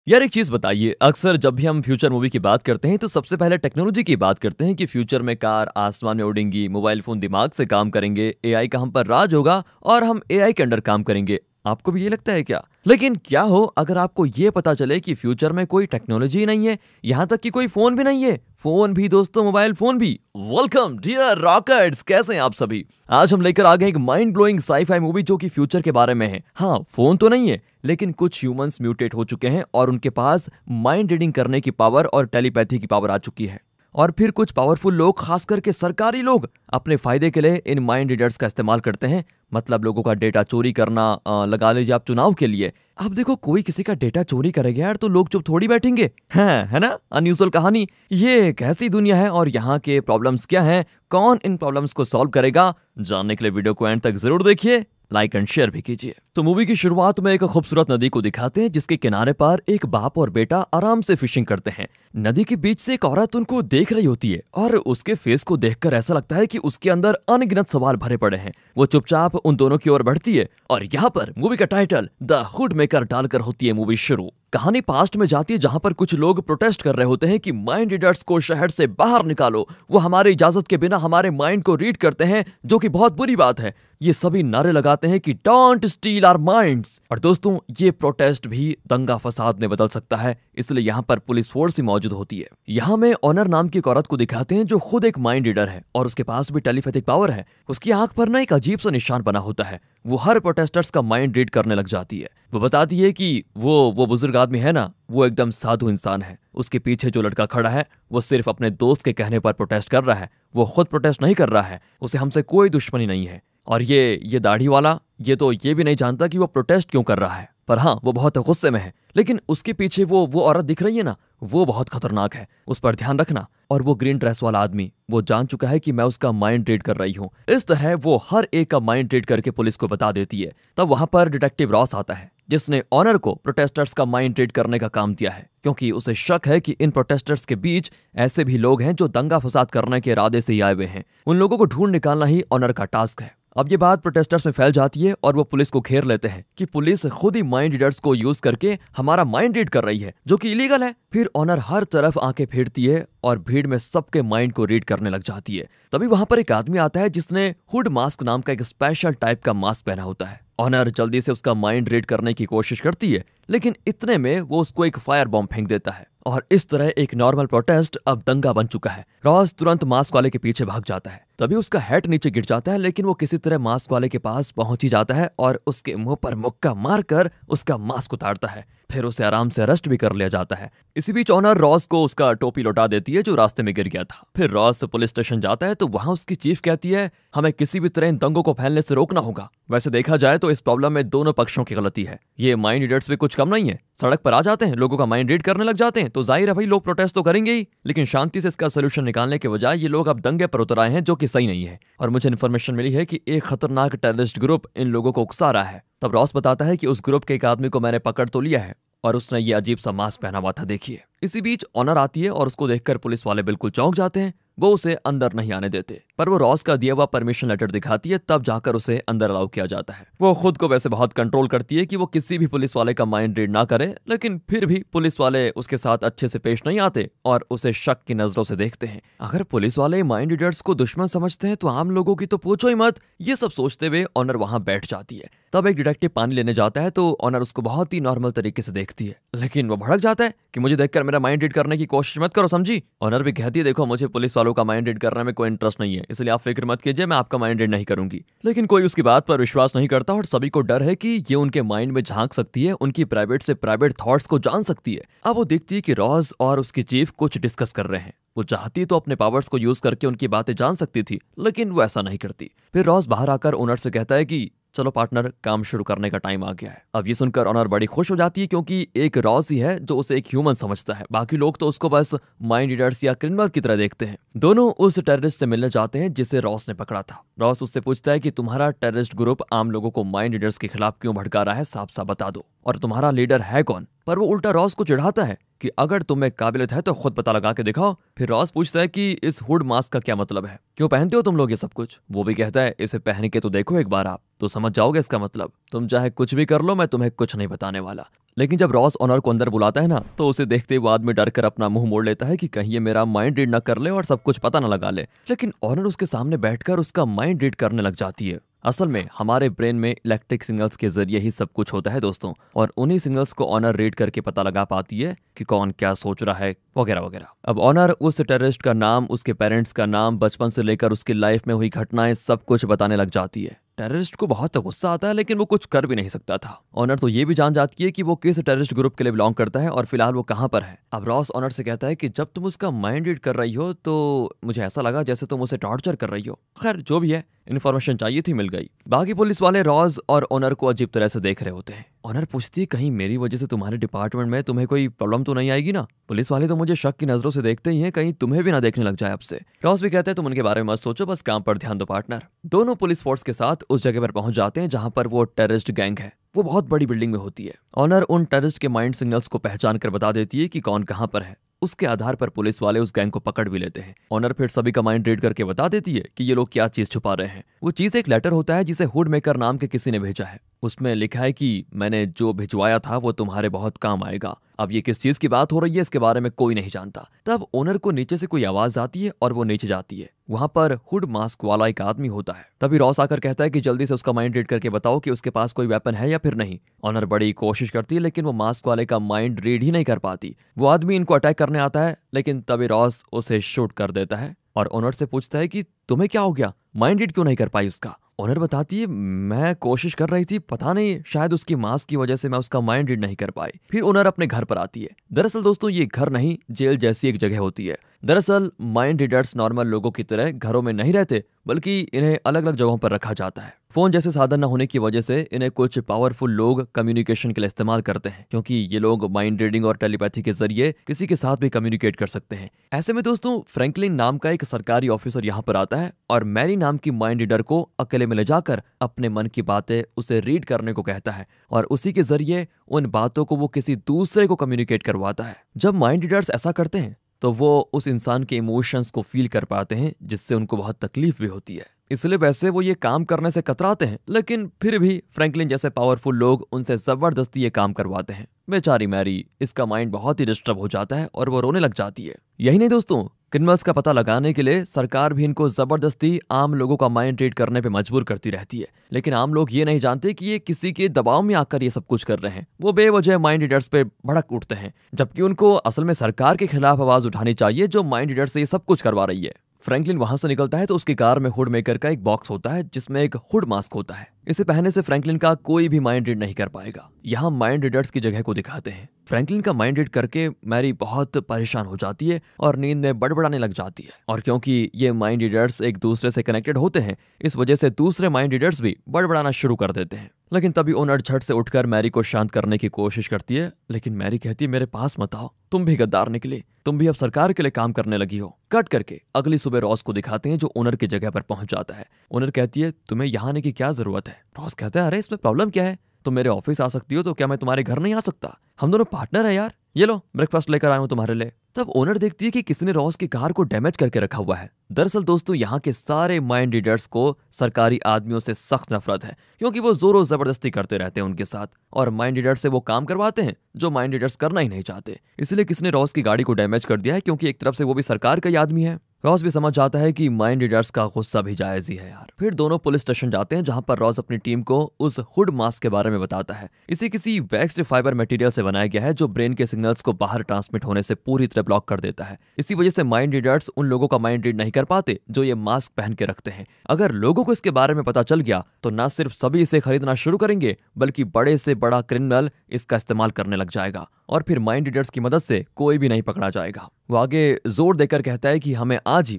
यार एक चीज बताइए, अक्सर जब भी हम फ्यूचर मूवी की बात करते हैं तो सबसे पहले टेक्नोलॉजी की बात करते हैं कि फ्यूचर में कार आसमान में उड़ेंगी, मोबाइल फोन दिमाग से काम करेंगे, एआई का हम पर राज होगा और हम एआई के अंडर काम करेंगे। आपको भी ये लगता है क्या? लेकिन क्या हो अगर आपको ये पता चले कि फ्यूचर में कोई टेक्नोलॉजी ही नहीं है, यहाँ तक कि कोई फोन भी नहीं है। फोन भी दोस्तों, मोबाइल फोन भी। वेलकम डियर रॉकेट्स, कैसे हैं आप सभी? आज हम लेकर आ गए एक माइंड ब्लोइंग साईफाई मूवी जो कि फ्यूचर के बारे में है। हाँ, फोन तो नहीं है, लेकिन कुछ ह्यूमंस म्यूटेट हो चुके हैं और उनके पास माइंड रीडिंग करने की पावर और टेलीपैथी की पावर आ चुकी है। और फिर कुछ पावरफुल लोग, खास करके सरकारी लोग, अपने फायदे के लिए इन माइंड रीडर्स का इस्तेमाल करते हैं। मतलब लोगों का डेटा चोरी करना, लगा लीजिए आप चुनाव के लिए। अब देखो, कोई किसी का डेटा चोरी करेगा यार तो लोग चुप थोड़ी बैठेंगे, है ना? अनयूजुअल कहानी। ये कैसी दुनिया है और यहाँ के प्रॉब्लम्स क्या हैं? कौन इन प्रॉब्लम्स को सॉल्व करेगा? जानने के लिए वीडियो को एंड तक जरूर देखिए, लाइक एंड शेयर भी कीजिए। तो मूवी की शुरुआत में एक खूबसूरत नदी को दिखाते हैं जिसके किनारे पर एक बाप और बेटा आराम से फिशिंग करते हैं। नदी के बीच से एक औरत उनको देख रही होती है और उसके फेस को देखकर ऐसा लगता है कि उसके अंदर अनगिनत सवाल भरे पड़े हैं। वो चुपचाप उन दोनों की ओर बढ़ती है और यहाँ पर मूवी का टाइटल द हुड मेकर डालकर होती है मूवी शुरू। कहानी पास्ट में जाती है जहां पर कुछ लोग प्रोटेस्ट कर रहे होते हैं कि माइंड रीडर्स को शहर से बाहर निकालो। वो हमारी इजाजत के बिना हमारे माइंड को रीड करते हैं, जो कि बहुत बुरी बात है। ये सभी नारे लगाते हैं कि डोंट स्टील आवर माइंड्स। और दोस्तों, ये प्रोटेस्ट भी दंगा फसाद में बदल सकता है, इसलिए यहाँ पर पुलिस फोर्स ही मौजूद होती है। यहाँ में ऑनर नाम की एक औरत को दिखाते हैं जो खुद एक माइंड रीडर है और उसके पास भी टेलीपैथिक पावर है। उसकी आंख पर ना एक अजीब सा निशान बना होता है। वो हर प्रोटेस्टर्स का माइंड रीड करने लग जाती है। वो बताती है कि वो बुजुर्ग आदमी है ना, वो एकदम साधु इंसान है। उसके पीछे जो लड़का खड़ा है वो सिर्फ अपने दोस्त के कहने पर प्रोटेस्ट कर रहा है, वो खुद प्रोटेस्ट नहीं कर रहा है। उसे हमसे कोई दुश्मनी नहीं है। और ये दाढ़ी वाला, ये तो ये भी नहीं जानता कि वो प्रोटेस्ट क्यों कर रहा है। पर हाँ, वो बहुत गुस्से में है। लेकिन उसके पीछे वो औरत दिख रही है ना, वो बहुत खतरनाक है, उस पर ध्यान रखना। और वो ग्रीन ड्रेस वाला आदमी, वो जान चुका है कि मैं उसका माइंड रीड कर रही हूँ। इस तरह वो हर एक का माइंड रीड करके पुलिस को बता देती है। तब वहां पर डिटेक्टिव रॉस आता है जिसने ऑनर को प्रोटेस्टर्स का माइंड रीड करने का काम दिया है, क्योंकि उसे शक है कि इन प्रोटेस्टर्स के बीच ऐसे भी लोग हैं जो दंगा फसाद करने के इरादे से ही आए हुए हैं। उन लोगों को ढूंढ निकालना ही ऑनर का टास्क है। अब ये बात प्रोटेस्टर्स में फैल जाती है और वो पुलिस को घेर लेते हैं कि पुलिस खुद ही माइंड रीडर्स को यूज करके हमारा माइंड रीड कर रही है, जो कि इलीगल है। फिर ऑनर हर तरफ आंखें फेरती है और भीड़ में सबके माइंड को रीड करने लग जाती है। तभी वहां पर एक आदमी आता है जिसने हुड मास्क नाम का एक स्पेशल टाइप का मास्क पहना होता है। ऑनर जल्दी से उसका माइंड रीड करने की कोशिश करती है, लेकिन इतने में वो उसको एक फायर बॉम्ब फेंक देता है और इस तरह एक नॉर्मल प्रोटेस्ट अब दंगा बन चुका है। रॉस तुरंत मास्क वाले के पीछे भाग जाता है। तभी उसका हेड नीचे गिर जाता है, लेकिन वो किसी तरह मास्क वाले के पास पहुंच ही जाता है और उसके मुंह पर मुक्का मारकर उसका मास्क उतारता है। फिर उसे आराम से अरेस्ट भी कर लिया जाता है। इसी बीच ऑनर रॉस को उसका टोपी लौटा देती है जो रास्ते में गिर गया था। फिर रॉस पुलिस स्टेशन जाता है तो वहां उसकी चीफ कहती है, हमें किसी भी तरह इन दंगों को फैलने से रोकना होगा। वैसे देखा जाए तो इस प्रॉब्लम में दोनों पक्षों की गलती है। ये माइंड रीडर्स भी कुछ कम नहीं है, सड़क पर आ जाते हैं, लोगों का माइंड रीड करने लग जाते हैं, तो जाहिर है भाई लोग प्रोटेस्ट तो करेंगे ही। लेकिन शांति से इसका सोल्यूशन निकालने के बजाय ये लोग अब दंगे पर उतर आए हैं, जो कि सही नहीं है। और मुझे इन्फॉर्मेशन मिली है कि एक खतरनाक टेररिस्ट ग्रुप इन लोगों को उकसा रहा है। तब रॉस बताता है कि उस ग्रुप के एक आदमी को मैंने पकड़ तो लिया है और उसने ये अजीब सा मास्क पहना हुआ था, देखिए। इसी बीच ऑनर आती है और उसको देखकर पुलिस वाले बिल्कुल चौंक जाते हैं। वो उसे अंदर नहीं आने देते, पर वो रॉस का दिया हुआ परमिशन लेटर दिखाती है, तब जाकर उसे अंदर अलाउ किया जाता है। वो खुद को वैसे बहुत कंट्रोल करती है कि वो किसी भी पुलिस वाले का माइंड रीड ना करे, लेकिन फिर भी पुलिस वाले उसके साथ अच्छे से पेश नहीं आते और उसे शक की नजरों से देखते हैं। अगर पुलिस वाले माइंड रीडर्स को दुश्मन समझते हैं तो आम लोगों की तो पूछो ही मत। ये सब सोचते हुए ऑनर वहां बैठ जाती है। तब एक डिटेक्टिव पानी लेने जाता है तो ऑनर उसको बहुत ही नॉर्मल तरीके से देखती है, लेकिन वो भड़क जाता है कि मुझे देखकर मेरा माइंड रीड करने की कोशिश मत करो, समझी। ऑनर भी कहती है, देखो मुझे पुलिस वालों का माइंड रीड करने में कोई इंटरेस्ट नहीं है, इसलिए आप फिक्र मत कीजिए, मैं आपका माइंड रीड नहीं करूंगी। लेकिन कोई उसकी बात पर विश्वास नहीं करता और सभी को डर है कि ये उनके माइंड में झांक सकती है, उनकी प्राइवेट से प्राइवेट थॉट्स को जान सकती है। अब वो देखती है कि रॉस और उसकी चीफ कुछ डिस्कस कर रहे हैं। वो चाहती तो अपने पावर्स को यूज करके उनकी बातें जान सकती थी, लेकिन वो ऐसा नहीं करती। फिर रॉस बाहर आकर ओनर से कहता है कि चलो पार्टनर, काम शुरू करने का टाइम आ गया है। अब ये सुनकर ऑनर बड़ी खुश हो जाती है, क्योंकि एक रॉस ही है जो उसे एक ह्यूमन समझता है। बाकी लोग तो उसको बस माइंड रीडर्स या क्रिमिनल की तरह देखते हैं। दोनों उस टेररिस्ट से मिलने जाते हैं जिसे रॉस ने पकड़ा था। रॉस उससे पूछता है कि तुम्हारा टेररिस्ट ग्रुप आम लोगों को माइंड रीडर्स के खिलाफ क्यों भड़का रहा है, साफ साफ बता दो, और तुम्हारा लीडर है कौन। पर वो उल्टा रॉस को चिढ़ाता है कि अगर तुम्हें काबिलियत है तो खुद पता लगा के दिखाओ। फिर रॉस पूछता है कि इस हुड मास्क का क्या मतलब है, क्यों पहनते हो तुम लोग ये सब कुछ। वो भी कहता है, इसे पहन के तो देखो एक बार आप, तो समझ जाओगे इसका मतलब। तुम चाहे कुछ भी कर लो, मैं तुम्हें कुछ नहीं बताने वाला। लेकिन जब रॉस ऑनर को अंदर बुलाता है ना, तो उसे देखते ही वो आदमी डर कर अपना मुंह मोड़ लेता है कि कहीं ये मेरा माइंड रीड ना कर ले और सब कुछ पता ना लगा ले। लेकिन ऑनर उसके सामने बैठकर उसका माइंड रीड करने लग जाती है। असल में हमारे ब्रेन में इलेक्ट्रिक सिग्नल्स के जरिए ही सब कुछ होता है दोस्तों, और उन्हीं सिग्नल्स को ऑनर रीड करके पता लगा पाती है कि कौन क्या सोच रहा है वगैरह वगैरह। अब ऑनर उस टेररिस्ट का नाम, उसके पेरेंट्स का नाम, बचपन से लेकर उसकी लाइफ में हुई घटनाएं सब कुछ बताने लग जाती है। टेररिस्ट को बहुत गुस्सा आता है, लेकिन वो कुछ कर भी नहीं सकता था। ऑनर तो ये भी जान जाती है कि वो किस टेररिस्ट ग्रुप के लिए बिलोंग करता है और फिलहाल वो कहाँ पर है। अब रॉस ऑनर से कहता है कि जब तुम उसका माइंड रीड कर रही हो तो मुझे ऐसा लगा जैसे तुम उसे टॉर्चर कर रही हो। खैर जो भी है, इन्फॉर्मेशन चाहिए थी, मिल गई। बाकी पुलिस वाले रॉस और ऑनर को अजीब तरह से देख रहे होते हैं। ऑनर पूछती है कहीं मेरी वजह से तुम्हारे डिपार्टमेंट में तुम्हें कोई प्रॉब्लम तो नहीं आएगी ना। पुलिस वाले तो मुझे शक की नजरों से देखते ही हैं, कहीं तुम्हें भी ना देखने लग जाए अब से। रॉस भी कहते हैं तुम उनके बारे में मत सोचो, बस काम पर ध्यान दो पार्टनर। दोनों पुलिस फोर्स के साथ उस जगह पर पहुंच जाते हैं जहां पर वो टेररिस्ट गैंग है। वो बहुत बड़ी बिल्डिंग में होती है। ऑनर उन टेररिस्ट के माइंड सिग्नल्स को पहचान कर बता देती है कि कौन कहां पर है। उसके आधार पर पुलिस वाले उस गैंग को पकड़ भी लेते हैं। ऑनर फिर सभी का माइंड रीड करके बता देती है कि ये लोग क्या चीज छुपा रहे हैं। वो चीज एक लेटर होता है जिसे हुड मेकर नाम के किसी ने भेजा है। उसमें लिखा है कि मैंने जो भिजवाया था वो तुम्हारे बहुत काम आएगा। अब ये किस चीज की बात हो रही है इसके बारे में कोई नहीं जानता। तब ओनर को नीचे से कोई आवाज आती है और वो नीचे जाती है। वहां पर हुड मास्क वाला एक आदमी होता है। तभी रॉस आकर कहता है कि जल्दी से उसका माइंड रीड करके बताओ कि उसके पास कोई वेपन है या फिर नहीं। ऑनर बड़ी कोशिश करती है, लेकिन वो मास्क वाले का माइंड रीड ही नहीं कर पाती। वो आदमी इनको अटैक करने आता है, लेकिन तभी रॉस उसे शूट कर देता है और ओनर से पूछता है कि तुम्हें क्या हो गया, माइंड रीड क्यों नहीं कर पाई उसका। ओनर बताती है मैं कोशिश कर रही थी, पता नहीं शायद उसकी मास्क की वजह से मैं उसका माइंड रीड नहीं कर पाई। फिर ओनर अपने घर पर आती है। दरअसल दोस्तों ये घर नहीं, जेल जैसी एक जगह होती है। दरअसल माइंड रीडर्स नॉर्मल लोगों की तरह घरों में नहीं रहते, बल्कि इन्हें अलग अलग जगहों पर रखा जाता है। फोन जैसे साधन न होने की वजह से इन्हें कुछ पावरफुल लोग कम्युनिकेशन के लिए इस्तेमाल करते हैं, क्योंकि ये लोग माइंड रीडिंग और टेलीपैथी के जरिए किसी के साथ भी कम्युनिकेट कर सकते हैं। ऐसे में दोस्तों फ्रैंकलिन नाम का एक सरकारी ऑफिसर यहाँ पर आता है और मैरी नाम की माइंड रीडर को अकेले में ले जाकर अपने मन की बातें उसे रीड करने को कहता है और उसी के जरिए उन बातों को वो किसी दूसरे को कम्युनिकेट करवाता है। जब माइंड रीडर्स ऐसा करते हैं तो वो उस इंसान के इमोशंस को फील कर पाते हैं, जिससे उनको बहुत तकलीफ भी होती है। इसलिए वैसे वो ये काम करने से कतराते हैं, लेकिन फिर भी फ्रैंकलिन जैसे पावरफुल लोग उनसे जबरदस्ती ये काम करवाते हैं। बेचारी मैरी, इसका माइंड बहुत ही डिस्टर्ब हो जाता है और वो रोने लग जाती है। यही नहीं दोस्तों, क्रिमिनल्स का पता लगाने के लिए सरकार भी इनको जबरदस्ती आम लोगों का माइंड रीड करने पे मजबूर करती रहती है। लेकिन आम लोग ये नहीं जानते कि ये किसी के दबाव में आकर ये सब कुछ कर रहे हैं। वो बेवजह माइंड रीडर्स पे भड़क उठते हैं, जबकि उनको असल में सरकार के खिलाफ आवाज उठानी चाहिए जो माइंड रीडर से ये सब कुछ करवा रही है। फ्रैंकलिन वहां से निकलता है तो उसकी कार में हुड मेकर का एक बॉक्स होता है जिसमें एक हुड मास्क होता है। इसे पहनने से फ्रैंकलिन का कोई भी माइंड रीड नहीं कर पाएगा। यहाँ माइंड रीडर्स की जगह को दिखाते हैं। फ्रैंकलिन का माइंड रीड करके मैरी बहुत परेशान हो जाती है और नींद में बड़बड़ाने लग जाती है। और क्योंकि ये माइंड रीडर्स एक दूसरे से कनेक्टेड होते हैं, इस वजह से दूसरे माइंड रीडर्स भी बड़बड़ाना शुरू कर देते हैं। लेकिन तभी ओनर झट से उठकर मैरी को शांत करने की कोशिश करती है, लेकिन मैरी कहती है मेरे पास मत आओ, तुम भी गद्दार निकले, तुम भी अब सरकार के लिए काम करने लगी हो। कट करके अगली सुबह रॉस को दिखाते हैं जो ओनर की जगह पर पहुंच जाता है। ओनर कहती है तुम्हें यहाँ आने की क्या जरूरत है। रॉस कहता है अरे इसमें प्रॉब्लम क्या है, तुम मेरे ऑफिस आ सकती हो तो क्या मैं तुम्हारे घर नहीं आ सकता, हम दोनों पार्टनर है यार, ये लो ब्रेकफास्ट लेकर आया हूं तुम्हारे लिए। तब ओनर देखती है कि किसी ने रॉस की कार को डैमेज करके रखा हुआ है। दरअसल दोस्तों यहाँ के सारे माइंड रीडर्स को सरकारी आदमियों से सख्त नफरत है, क्योंकि वो जोरों जबरदस्ती करते रहते हैं उनके साथ और माइंड रीडर्स से वो काम करवाते हैं जो माइंड रीडर्स करना ही नहीं चाहते। इसलिए किसी ने रॉस की गाड़ी को डैमेज कर दिया है, क्योंकि एक तरफ से वो भी सरकार का ही आदमी है। रॉस भी समझ जाता है कि माइंड रीडर्स का गुस्सा भी जायज ही है यार। फिर दोनों पुलिस स्टेशन जाते हैं जहां पर रॉस अपनी टीम को उस हुड मास्क के बारे में बताता है। इसे किसी वैक्स्ड फाइबर मटेरियल से बनाया गया है जो ब्रेन के सिग्नल्स को बाहर ट्रांसमिट होने से पूरी तरह ब्लॉक कर देता है। इसी वजह से माइंड रीडर्स उन लोगों का माइंड रीड नहीं कर पाते जो ये मास्क पहन के रखते हैं। अगर लोगों को इसके बारे में पता चल गया तो न सिर्फ सभी इसे खरीदना शुरू करेंगे, बल्कि बड़े से बड़ा क्रिमिनल इसका इस्तेमाल करने लग जाएगा और फिर माइंड रीडर्स की मदद से कोई भी नहीं पकड़ा जाएगा। वो आगे जोर देकर कहता है कि हमें आज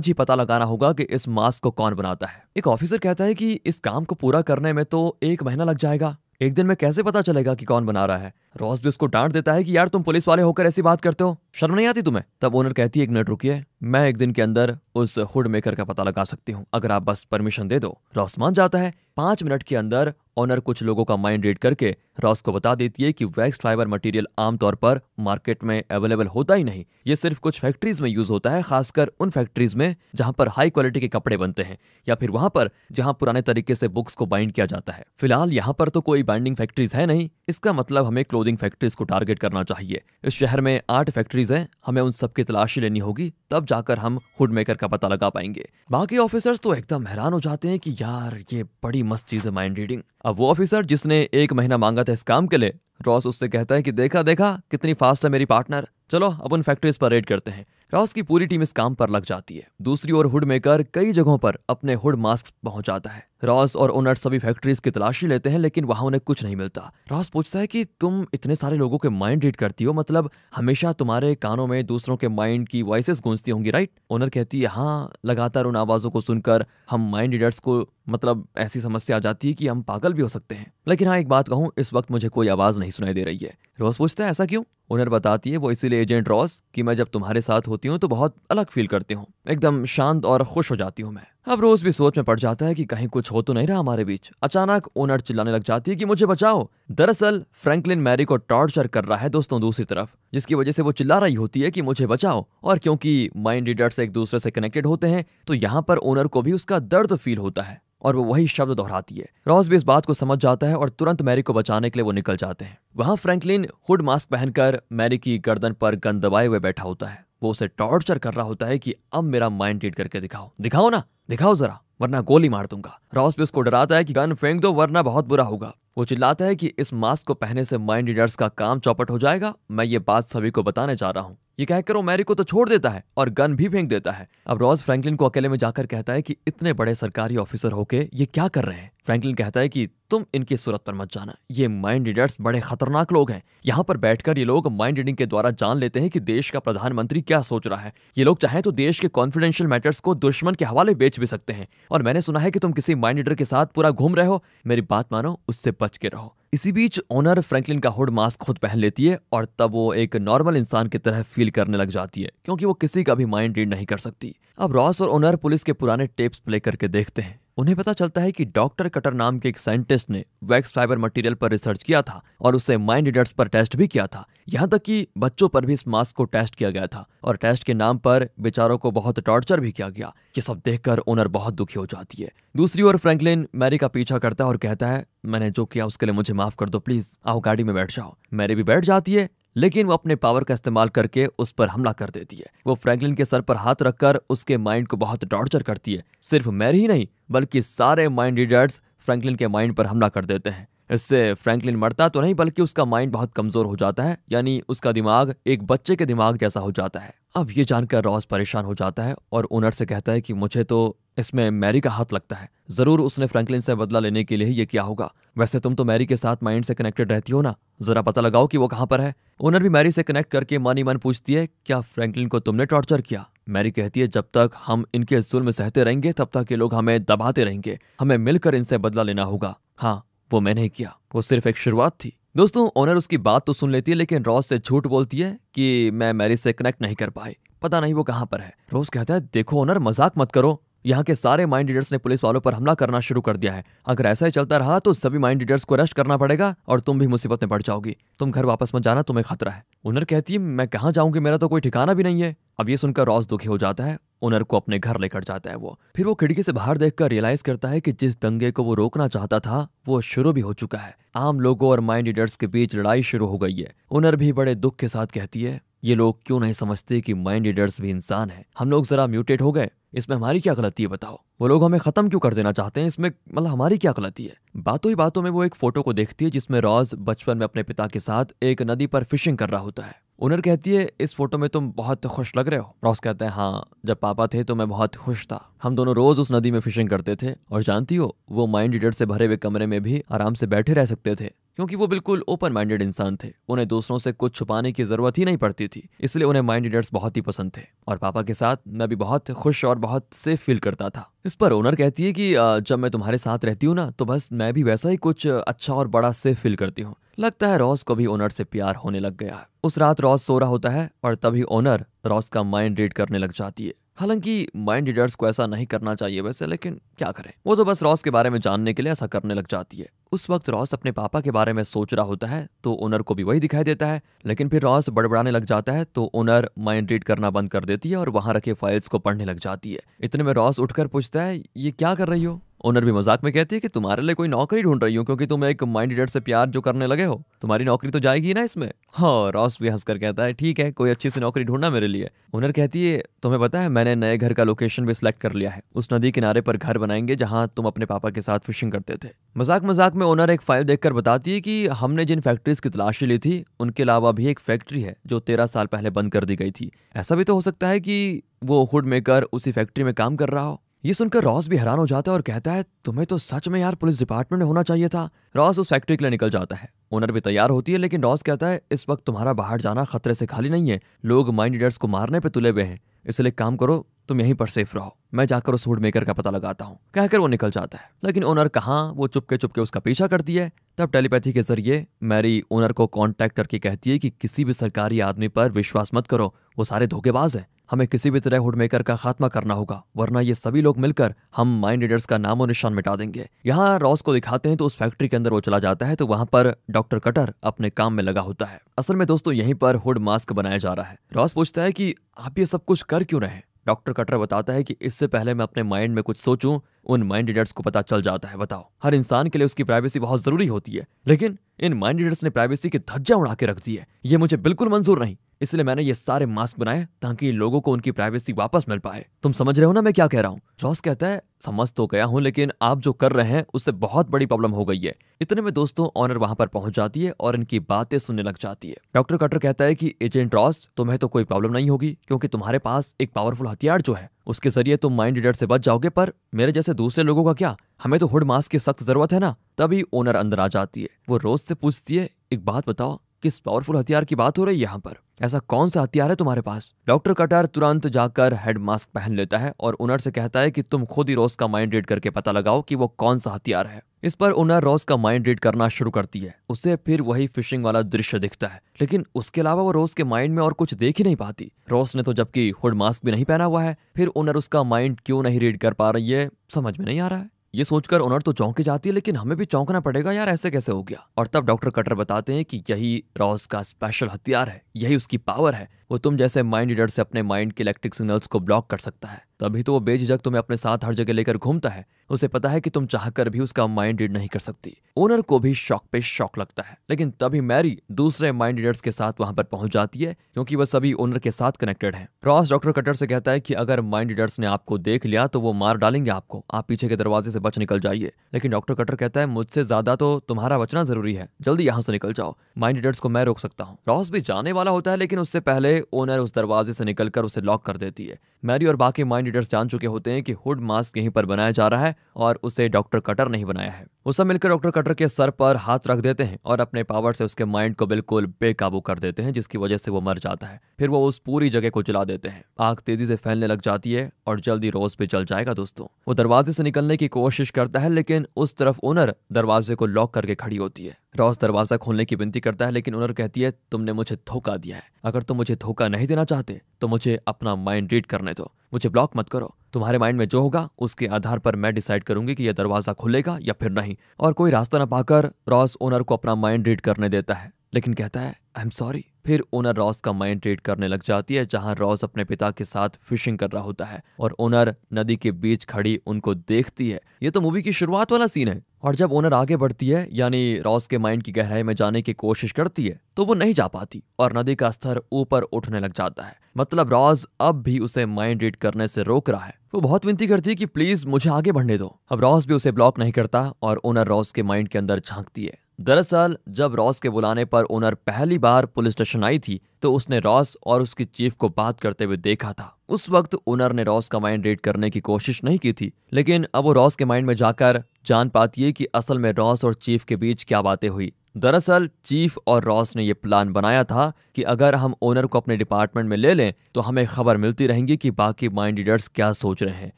ही पता लगाना होगा कि इस मास्क को कौन बनाता है। एक ऑफिसर कहता है कि इस काम को पूरा करने में तो 1 महीना लग जाएगा, एक दिन में कैसे पता चलेगा कि कौन बना रहा है। रॉस भी उसको डांट देता है कि यार तुम पुलिस वाले होकर ऐसी बात करते हो, शर्म नहीं आती तुम्हें। तब ओनर कहती है 1 मिनट रुकिए, मैं 1 दिन के अंदर उस हुड मेकर का पता लगा सकती हूँ, अगर आप बस परमिशन दे दो। रॉस मान जाता है। 5 मिनट के अंदर ओनर कुछ लोगों का माइंड रीड करके रॉस को बता देती है कि वैक्स फाइबर मटेरियल आमतौर पर मार्केट में अवेलेबल होता ही नहीं, ये सिर्फ कुछ फैक्ट्रीज में यूज होता है, खासकर उन फैक्ट्रीज में जहां पर हाई क्वालिटी के कपड़े बनते हैं या फिर वहां पर जहां पुराने तरीके से बुक्स को बाइंड किया जाता है। फिलहाल यहाँ पर तो कोई बाइंडिंग फैक्ट्रीज है नहीं, इसका मतलब हमें क्लोथिंग फैक्ट्रीज को टारगेट करना चाहिए। इस शहर में 8 फैक्ट्रीज हैं, हमें उन सब की तलाशी लेनी होगी, तब जाकर हम हुड मेकर का पता लगा पाएंगे। बाकी ऑफिसर्स तो एकदम हैरान हो जाते हैं कि यार ये बड़ी मस्त चीज है माइंड रीडिंग। अब वो ऑफिसर जिसने 1 महीना मांगा था इस काम के लिए, रॉस उससे कहता है कि देखा देखा कितनी फास्ट है मेरी पार्टनर, चलो अब उन फैक्ट्रीज पर रेड करते हैं। रॉस की पूरी टीम इस काम पर लग जाती है। दूसरी ओर हुड मेकर कई जगहों पर अपने हुड मास्क पहुंचाता है। रॉस और ओनर सभी फैक्ट्रीज की तलाशी लेते हैं, लेकिन वहां उन्हें कुछ नहीं मिलता। रॉस पूछता है कि तुम इतने सारे लोगों के माइंड रीड करती हो, मतलब हमेशा तुम्हारे कानों में दूसरों के माइंड की वॉइसेस गूंजती होंगी, राइट? ओनर कहती है हाँ, लगातार उन आवाजों को सुनकर हम माइंड रीडर्स को मतलब ऐसी समस्या आ जाती है कि हम पागल भी हो सकते हैं। लेकिन हाँ, एक बात कहूँ, इस वक्त मुझे कोई आवाज नहीं सुनाई दे रही है। रॉस पूछता है ऐसा क्यों? ओनर बताती है वो इसीलिए एजेंट रॉस कि मैं जब तुम्हारे साथ होती हूँ तो बहुत अलग फील करती हूँ, एकदम शांत और खुश हो जाती हूँ मैं। अब रोज भी सोच में पड़ जाता है कि कहीं कुछ हो तो नहीं रहा हमारे बीच। अचानक ओनर चिल्लाने लग जाती है कि मुझे बचाओ। दरअसल फ्रैंकलिन मैरी को टॉर्चर कर रहा है दोस्तों दूसरी तरफ, जिसकी वजह से वो चिल्ला रही होती है कि मुझे बचाओ। और क्योंकि माइंड रीडर्स एक दूसरे से कनेक्टेड होते हैं तो यहाँ पर ओनर को भी उसका दर्द फील होता है और वो वही शब्द दोहराती है। रॉस भी इस बात को समझ जाता है और तुरंत मैरी को बचाने के लिए वो निकल जाते हैं। वहां फ्रैंकलिन हुड मास्क पहनकर मैरी की गर्दन पर गन दबाए हुए बैठा होता है। वो उसे टॉर्चर कर रहा होता है कि अब मेरा माइंड रीड करके दिखाओ, दिखाओ ना, दिखाओ जरा, वरना गोली मार दूंगा। रॉस भी उसको डराता है कि गन फेंक दो वरना बहुत बुरा होगा। वो चिल्लाता है कि इस मास्क को पहनने से माइंड रीडर्स का काम चौपट हो जाएगा, मैं ये बात सभी को बताने जा रहा हूँ। ये कहकर वो मैरी को तो छोड़ देता है और गन भी फेंक देता है। अब रॉस फ्रैंकलिन को अकेले में जाकर कहता है कि इतने बड़े सरकारी ऑफिसर होके ये क्या कर रहे हैं। फ्रैंकलिन कहता है कि तुम इनकी सूरत पर मत जाना, ये माइंड रीडर्स बड़े खतरनाक लोग हैं। यहाँ पर बैठकर ये लोग माइंड रीडिंग के द्वारा जान लेते हैं कि देश का प्रधानमंत्री क्या सोच रहा है। ये लोग चाहें तो देश के कॉन्फिडेंशियल मैटर्स को दुश्मन के हवाले बेच भी सकते हैं। और मैंने सुना है कि तुम किसी माइंड रीडर के साथ पूरा घूम रहे हो, मेरी बात मानो, उससे बच के रहो। इसी बीच ओनर फ्रैंकलिन का हुड मास्क खुद पहन लेती है और तब वो एक नॉर्मल इंसान की तरह फील करने लग जाती है, क्योंकि वो किसी का भी माइंड रीड नहीं कर सकती। अब रॉस और ओनर पुलिस के पुराने टेप्स प्ले करके देखते हैं। उन्हें पता चलता है कि डॉक्टर कटर नाम के एक साइंटिस्ट ने वैक्स फाइबर मटेरियल पर रिसर्च किया था और उसे माइंड रीडर्स पर टेस्ट भी किया था। यहाँ तक कि बच्चों पर भी इस मास्क को टेस्ट किया गया था और टेस्ट के नाम पर बेचारों को बहुत टॉर्चर भी किया गया। ये सब देखकर ओनर बहुत दुखी हो जाती है। दूसरी ओर फ्रैंकलिन मैरी का पीछा करता है और कहता है मैंने जो किया उसके लिए मुझे माफ कर दो, प्लीज आओ गाड़ी में बैठ जाओ। मैरी भी बैठ जाती है, लेकिन वो अपने पावर का इस्तेमाल करके उस पर हमला कर देती है। वो फ्रैंकलिन के सर पर हाथ रखकर उसके माइंड को बहुत टॉर्चर करती है। सिर्फ मैरी ही नहीं बल्कि सारे माइंड रीडर्स फ्रैंकलिन के माइंड पर हमला कर देते हैं। इससे फ्रैंकलिन मरता तो नहीं बल्कि उसका माइंड बहुत कमजोर हो जाता है, यानी उसका दिमाग एक बच्चे के दिमाग जैसा हो जाता है। अब ये जानकर रॉस परेशान हो जाता है और ओनर से कहता है कि मुझे तो इसमें मैरी का हाथ लगता है, जरूर उसने फ्रैंकलिन से बदला लेने के लिए ही ये किया होगा। वैसे तुम तो मैरी के साथ माइंड से कनेक्टेड रहती हो ना, जरा पता लगाओ कि वो कहाँ पर है। ओनर भी मैरी से कनेक्ट करके मन ही मन पूछती है क्या फ्रैंकलिन को तुमने टॉर्चर किया? मैरी कहती है जब तक हम इनके जुल्म सहते रहेंगे तब तक ये लोग हमें दबाते रहेंगे, हमें मिलकर इनसे बदला लेना होगा। हाँ, वो मैंने ही किया, वो सिर्फ एक शुरुआत थी। दोस्तों, ओनर उसकी बात तो सुन लेती है लेकिन रॉस से झूठ बोलती है कि मैं मैरी से कनेक्ट नहीं कर पाई, पता नहीं वो कहाँ पर है। रॉस कहता है देखो ओनर, मजाक मत करो, यहाँ के सारे माइंड रीडर्स ने पुलिस वालों पर हमला करना शुरू कर दिया है। अगर ऐसा ही चलता रहा तो सभी माइंड रीडर्स को अरेस्ट करना पड़ेगा और तुम भी मुसीबत में पड़ जाओगी। तुम घर वापस मत जाना, तुम्हें खतरा है। ओनर कहती है मैं कहाँ जाऊंगी, मेरा तो कोई ठिकाना भी नहीं है। अब ये सुनकर रॉस दुखी हो जाता है, ओनर को अपने घर लेकर जाता है वो। फिर वो खिड़की से बाहर देखकर रियलाइज करता है कि जिस दंगे को वो रोकना चाहता था वो शुरू भी हो चुका है। आम लोगों और माइंड रीडर्स के बीच लड़ाई शुरू हो गई है। ओनर भी बड़े दुख के साथ कहती है ये लोग क्यों नहीं समझते कि माइंड रीडर्स भी इंसान है, हम लोग जरा म्यूटेट हो गए, इसमें हमारी क्या गलती है बताओ? वो लोग हमें खत्म क्यों कर देना चाहते हैं, इसमें मतलब हमारी क्या गलती है? बातों ही बातों में वो एक फोटो को देखती है जिसमें रॉस बचपन में अपने पिता के साथ एक नदी पर फिशिंग कर रहा होता है। ओनर कहती है इस फोटो में तुम बहुत खुश लग रहे हो। रॉस कहता है हाँ, जब पापा थे तो मैं बहुत खुश था, हम दोनों रोज उस नदी में फिशिंग करते थे और जानती हो वो माइंड रीडर से भरे हुए कमरे में भी आराम से बैठे रह सकते थे क्योंकि वो बिल्कुल ओपन माइंडेड इंसान थे। उन्हें दूसरों से कुछ छुपाने की जरूरत ही नहीं पड़ती थी, इसलिए उन्हें माइंड रीडर्स बहुत ही पसंद थे और पापा के साथ मैं भी बहुत खुश और बहुत सेफ फील करता था। इस पर ओनर कहती है कि जब मैं तुम्हारे साथ रहती हूँ ना तो बस मैं भी वैसा ही कुछ अच्छा और बड़ा सेफ फील करती हूँ। लगता है रॉस को भी ओनर से प्यार होने लग गया है। उस रात रॉस सो रहा होता है और तभी ओनर रॉस का माइंड रीड करने लग जाती है। हालांकि माइंड रीडर्स को ऐसा नहीं करना चाहिए वैसे, लेकिन क्या करें, वो तो बस रॉस के बारे में जानने के लिए ऐसा करने लग जाती है। उस वक्त रॉस अपने पापा के बारे में सोच रहा होता है तो ओनर को भी वही दिखाई देता है, लेकिन फिर रॉस बड़बड़ाने लग जाता है तो ओनर माइंड रीड करना बंद कर देती है और वहां रखे फाइल्स को पढ़ने लग जाती है। इतने में रॉस उठकर पूछता है, ये क्या कर रही हो? ओनर भी मजाक में कहती है कि तुम्हारे लिए कोई नौकरी ढूंढ रही हूँ, क्योंकि तुम एक माइंड रीडर से प्यार जो करने लगे हो, तुम्हारी नौकरी तो जाएगी ना इसमें। हाँ, रॉस भी हंसकर कहता है, ठीक है, कोई अच्छी सी नौकरी ढूंढना मेरे लिए। ओनर कहती है, तुम्हें पता है मैंने नए घर का लोकेशन भी सिलेक्ट कर लिया है, उस नदी किनारे पर घर बनाएंगे जहाँ तुम अपने पापा के साथ फिशिंग करते थे। मजाक मजाक में ओनर एक फाइल देखकर बताती है कि हमने जिन फैक्ट्रीज की तलाशी ली थी उनके अलावा भी एक फैक्ट्री है जो 13 साल पहले बंद कर दी गई थी। ऐसा भी तो हो सकता है कि वो हुड मेकर उसी फैक्ट्री में काम कर रहा हो। ये सुनकर रॉस भी हैरान हो जाता है और कहता है, तुम्हें तो सच में यार पुलिस डिपार्टमेंट में होना चाहिए था। रॉस उस फैक्ट्री के लिए निकल जाता है। ओनर भी तैयार होती है, लेकिन रॉस कहता है, इस वक्त तुम्हारा बाहर जाना खतरे से खाली नहीं है, लोग माइंड रीडर्स को मारने पे तुले हुए हैं, इसलिए काम करो, तुम यहीं पर सेफ रहो, मैं जाकर उस हुड मेकर का पता लगाता हूँ। कहकर वो निकल जाता है, लेकिन ओनर कहाँ, वो चुपके चुपके उसका पीछा करती है। तब टेलीपैथी के जरिए मैरी ओनर को कांटेक्ट करके कहती है कि किसी भी सरकारी आदमी पर विश्वास मत करो, वो सारे धोखेबाज हैं, हमें किसी भी तरह हुड मेकर का खात्मा करना होगा, वरना ये सभी लोग मिलकर हम माइंड रीडर्स का नामो निशान मिटा देंगे। यहाँ रॉस को दिखाते हैं तो उस फैक्ट्री के अंदर वो चला जाता है तो वहां पर डॉक्टर कटर अपने काम में लगा होता है। असल में दोस्तों यहीं पर हुड मास्क बनाया जा रहा है। रॉस पूछता है कि आप ये सब कुछ कर क्यों रहे? डॉक्टर कटर बताता है कि इससे पहले मैं अपने माइंड में कुछ सोचूं, उन माइंड रीडर्स को पता चल जाता है। बताओ, हर इंसान के लिए उसकी प्राइवेसी बहुत जरूरी होती है, लेकिन इन माइंड रीडर्स ने प्राइवेसी की धज्जियां उड़ा के रख दी है। ये मुझे बिल्कुल मंजूर नहीं, इसलिए मैंने ये सारे मास्क बनाए ताकि लोगों को उनकी प्राइवेसी वापस मिल पाए। तुम समझ रहे हो ना मैं क्या कह रहा हूँ? रॉस कहता है, समझ तो गया हूँ, लेकिन आप जो कर रहे हैं उससे बहुत बड़ी प्रॉब्लम हो गई है। इतने में दोस्तों ऑनर वहां पर पहुंच जाती है और इनकी बातें सुनने लग जाती है। डॉक्टर कटर कहता है कि एजेंट रॉस, तुम्हें तो कोई प्रॉब्लम नहीं होगी, क्योंकि तुम्हारे पास एक पावरफुल हथियार जो है उसके जरिए तुम माइंड रीडर से बच जाओगे, पर मेरे जैसे दूसरे लोगों का क्या? हमें तो हुड मास्क की सख्त जरूरत है ना। तभी ओनर अंदर आ जाती है। वो रोज से पूछती है, एक बात बताओ, किस पावरफुल हथियार की बात हो रही है यहाँ पर? ऐसा कौन सा हथियार है तुम्हारे पास? डॉक्टर कटर तुरंत जाकर हेड मास्क पहन लेता है और ओनर से कहता है कि तुम खुद ही रोज का माइंड रीड करके पता लगाओ कि वो कौन सा हथियार है। इस पर ओनर रोज का माइंड रीड करना शुरू करती है। उसे फिर वही फिशिंग वाला दृश्य दिखता है, लेकिन उसके अलावा वो रोज के माइंड में और कुछ देख ही नहीं पाती। रोज ने तो जबकि हुड मास्क भी नहीं पहना हुआ है, फिर ओनर उसका माइंड क्यों नहीं रीड कर पा रही है समझ में नहीं आ रहा है। ये सोचकर ओनर तो चौंक जाती है, लेकिन हमें भी चौंकना पड़ेगा यार, ऐसे कैसे हो गया? और तब डॉक्टर कटर बताते हैं कि यही रॉस का स्पेशल हथियार है, यही उसकी पावर है। वो तुम जैसे माइंड रीडर से अपने माइंड के इलेक्ट्रिक सिग्नल्स को ब्लॉक कर सकता है, तभी तो वो बेझिझक तुम्हें अपने साथ हर जगह लेकर घूमता है। उसे पता है कि तुम चाहकर भी उसका माइंड रीड नहीं कर सकती। ओनर को भी शॉक पे शॉक लगता है, लेकिन तभी मैरी दूसरे माइंड रीडर्स के साथ वहां पर पहुंच जाती है, क्योंकि वह सभी ओनर के साथ कनेक्टेड हैं। रॉस डॉक्टर कटर से कहता है कि अगर माइंड रीडर्स ने आपको देख लिया तो वो मार डालेंगे आपको, आप पीछे के दरवाजे से बच निकल जाइए। लेकिन डॉक्टर कटर कहता है, मुझसे ज्यादा तो तुम्हारा बचना जरूरी है, जल्दी यहाँ से निकल जाओ, माइंड रीडर्स को मैं रोक सकता हूँ। रॉस भी जाने वाला होता है, लेकिन उससे पहले ओनर उस दरवाजे से निकलकर उसे लॉक कर देती है। मैरी और बाकी माइंड रीडर्स जान चुके होते हैं कि हुड मास्क यहीं पर बनाया जा रहा है और उसे डॉक्टर कटर नहीं बनाया है। वो सब मिलकर डॉक्टर कटर के सर पर हाथ रख देते हैं और अपने पावर से उसके माइंड को बिल्कुल बेकाबू कर देते हैं, जिसकी वजह से वो मर जाता है। फिर वो उस पूरी जगह को जला देते हैं। आग तेजी से फैलने लग जाती है और जल्दी रोज पे जल जाएगा। दोस्तों, वो दरवाजे से निकलने की कोशिश करता है, लेकिन उस तरफ ओनर दरवाजे को लॉक करके खड़ी होती है। रॉस दरवाजा खोलने की विनती करता है, लेकिन ओनर कहती है, तुमने मुझे धोखा दिया है, अगर तुम मुझे धोखा नहीं देना चाहते तो मुझे अपना माइंड रीड करने दो, मुझे ब्लॉक मत करो। तुम्हारे माइंड में जो होगा उसके आधार पर मैं डिसाइड करूंगी कि यह दरवाजा खुलेगा या फिर नहीं। और कोई रास्ता न पाकर रॉस ओनर को अपना माइंड रीड करने देता है, लेकिन कहता है, आई एम सॉरी। फिर ओनर रॉस का माइंड रीड करने लग जाती है, जहां रॉस अपने पिता के साथ फिशिंग कर रहा होता है और ओनर नदी के बीच खड़ी उनको देखती है। ये तो मूवी की शुरुआत वाला सीन है। और जब ओनर आगे बढ़ती है, यानी रॉस के माइंड की गहराई में जाने की कोशिश करती है, तो वो नहीं जा पाती और नदी का स्तर ऊपर उठने लग जाता है। मतलब रॉस अब भी उसे माइंड रीड करने से रोक रहा है। वो बहुत विनती करती है कि प्लीज मुझे आगे बढ़ने दो। अब रॉस भी उसे ब्लॉक नहीं करता और ओनर रॉस के माइंड के अंदर झांकती है। दरअसल जब रॉस के बुलाने पर ओनर पहली बार पुलिस स्टेशन आई थी, तो उसने रॉस और उसकी चीफ को बात करते हुए देखा था। उस वक्त ओनर ने रॉस का माइंड रीड करने की कोशिश नहीं की थी, लेकिन अब वो रॉस के माइंड में जाकर जान पाती है कि असल में रॉस और चीफ के बीच क्या बातें हुई। दरअसल चीफ और रॉस ने यह प्लान बनाया था कि अगर हम ओनर को अपने डिपार्टमेंट में ले लें तो हमें खबर मिलती रहेंगी कि बाकी माइंड रीडर्स क्या सोच रहे हैं,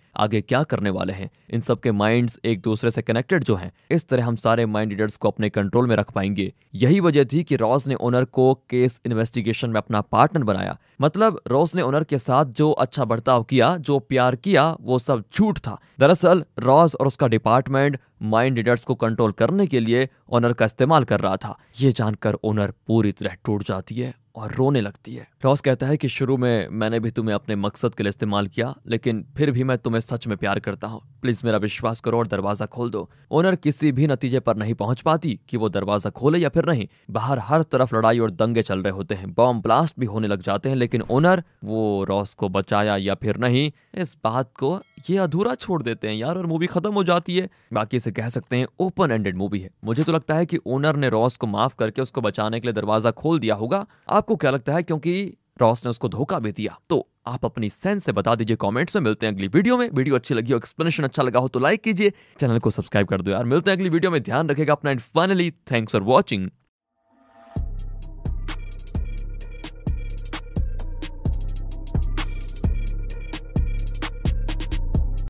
आगे क्या करने वाले हैं। इन सब के माइंड्स एक दूसरे से कनेक्टेड जो हैं, इस तरह हम सारे माइंड रीडर्स को अपने कंट्रोल में रख पाएंगे। यही वजह थी कि रॉस ने ओनर को केस इन्वेस्टिगेशन में अपना पार्टनर बनाया। मतलब रॉस ने ओनर के साथ जो अच्छा बर्ताव किया, जो प्यार किया, वो सब झूठ था। दरअसल रॉस और उसका डिपार्टमेंट माइंड रीडर्स को कंट्रोल करने के लिए ओनर का इस्तेमाल कर रहा था। ये जानकर ओनर पूरी तरह टूट जाती है और रोने लगती है। रॉस कहता है कि शुरू में मैंने भी तुम्हें अपने मकसद के लिए इस्तेमाल किया, लेकिन फिर भी मैं तुम्हें सच में प्यार करता हूँ। प्लीज मेरा विश्वास करो और दरवाजा खोल दो। ओनर किसी भी नतीजे पर नहीं पहुंच पाती कि वो दरवाजा खोले या फिर नहीं। बाहर हर तरफ लड़ाई और दंगे चल रहे होते हैं, बॉम्ब ब्लास्ट भी होने लग जाते हैं, लेकिन ओनर वो रॉस को बचाया या फिर नहीं, इस बात को ये अधूरा छोड़ देते हैं यार, और मूवी खत्म हो जाती है। बाकी इसे कह सकते हैं ओपन एंडेड मूवी है। मुझे तो लगता है कि ओनर ने रॉस को माफ करके उसको बचाने के लिए दरवाजा खोल दिया होगा। आपको क्या लगता है? क्योंकि रॉस ने उसको धोखा भी दिया। तो आप अपनी सेंस से बता दीजिए कमेंट्स में। मिलते हैं अगली वीडियो में। वीडियो अच्छी लगी हो, एक्सप्लेनेशन अच्छा लगा हो तो लाइक कीजिए, चैनल को सब्सक्राइब कर दो यार। मिलते हैं अगली वीडियो में, ध्यान रखेगा अपना and finally thanks for watching.